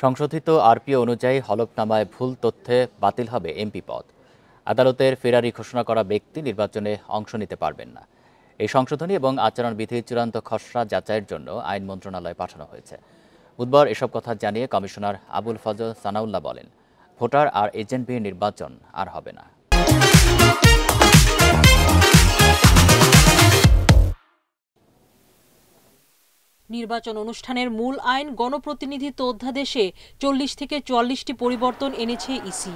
সংশোধিত আরপিও অনুযায়ী হলফনামায় ভুল তথ্যে বাতিল হবে এমপি পদ। আদালতের ফেরারি ঘোষণা করা ব্যক্তি নির্বাচনে অংশ নিতে পারবেন না। এই সংশোধনী এবং আচরণবিধির চূড়ান্ত খসড়া যাচাইয়ের জন্য আইন মন্ত্রণালয়ে পাঠানো হয়েছে। বুধবার এসব কথা জানিয়ে কমিশনার আবুল ফজল সানাউল্লাহ বলেন, ভোটার আর এজেন্ট বিহীন নির্বাচন আর হবে না। নির্বাচন অনুষ্ঠানের মূল আইন গণপ্রতিনিধিত্ব অধ্যাদেশে 40 থেকে 44টি পরিবর্তন এনেছে ইসি।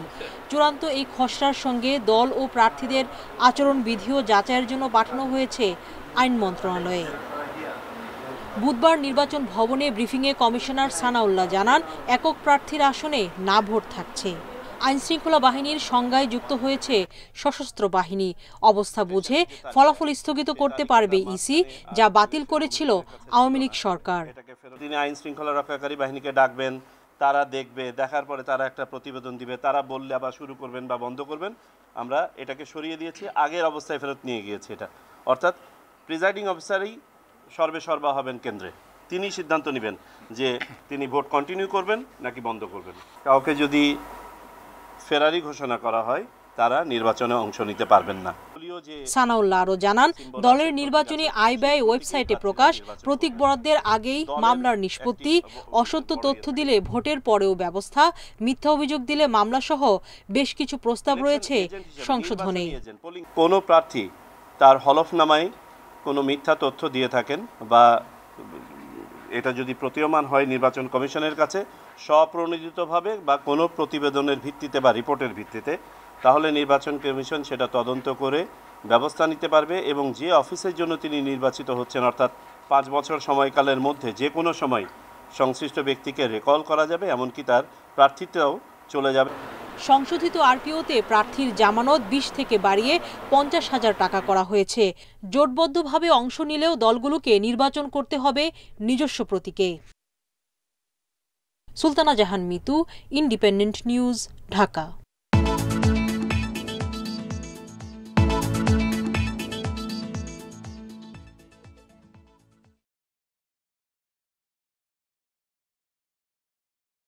চূড়ান্ত এই খসড়ার সঙ্গে দল ও প্রার্থীদের আচরণবিধিও যাচাইয়ের জন্য পাঠানো হয়েছে আইন মন্ত্রণালয়ে। বুধবার নির্বাচন ভবনে ব্রিফিংয়ে কমিশনার সানাউল্লাহ জানান, একক প্রার্থীর আসনে না ভোট থাকছে। আইনশৃঙ্খলা বাহিনীর সংজ্ঞায় যুক্ত হয়েছে সশস্ত্র বাহিনী। অবস্থা বুঝে ফলাফল স্থগিত করতে পারবে ইসি, যা বাতিল করেছিল আওয়ামী লীগ সরকার। তিনি আইন শৃঙ্খলা রক্ষাকারী বাহিনীকে ডাকবেন, তারা দেখবে, দেখার পরে তারা একটা প্রতিবেদন দিবে, তারা বললে আবার শুরু করবেন বা বন্ধ করবেন। আমরা এটাকে সরিয়ে দিয়েছি, আগের অবস্থায় ফেরত নিয়ে গিয়েছি। এটা অর্থাৎ প্রিজাইডিং অফিসারই সর্বা হবেন কেন্দ্রে, তিনি সিদ্ধান্ত নেবেন যে তিনি ভোট কন্টিনিউ করবেন নাকি বন্ধ করবেন। কাউকে যদি ফেরারি ঘোষণা করা হয় তারা নির্বাচনে অংশ নিতে পারবেন না। সানাউল্লাহ আরও জানান, দলের নির্বাচনী আয় ব্যয় ওয়েবসাইটে প্রকাশ, প্রতীক বরাদ্দের আগেই মামলার নিষ্পত্তি, অসত্য তথ্য দিলে ভোটের পরেও ব্যবস্থা, মিথ্যা অভিযোগ দিলে মামলা সহ বেশ কিছু প্রস্তাব রয়েছে সংশোধনে। কোনো প্রার্থী তার হলফনামায় কোনো মিথ্যা তথ্য দিয়ে থাকেন বা এটা যদি প্রতীয়মান হয় নির্বাচন কমিশনের কাছে স্বপ্রণোদিতভাবে বা কোনো প্রতিবেদনের ভিত্তিতে বা রিপোর্টের ভিত্তিতে, তাহলে নির্বাচন কমিশন সেটা তদন্ত করে ব্যবস্থা নিতে পারবে এবং যে অফিসের জন্য তিনি নির্বাচিত হচ্ছেন, অর্থাৎ 5 বছর সময়কালের মধ্যে যে কোনো সময় সংশ্লিষ্ট ব্যক্তিকে রিকল করা যাবে, এমনকি তার প্রার্থিতাও চলে যাবে। সংশোধিত আরপিওতে প্রার্থীর জামানত 20 থেকে বাড়িয়ে 50,000 টাকা করা হয়েছে। জোটবদ্ধভাবে অংশ নিলেও দলগুলোকে নির্বাচন করতে হবে নিজস্ব প্রতীকে। সুলতানা জাহান মিতু, ইন্ডিপেন্ডেন্ট নিউজ, ঢাকা।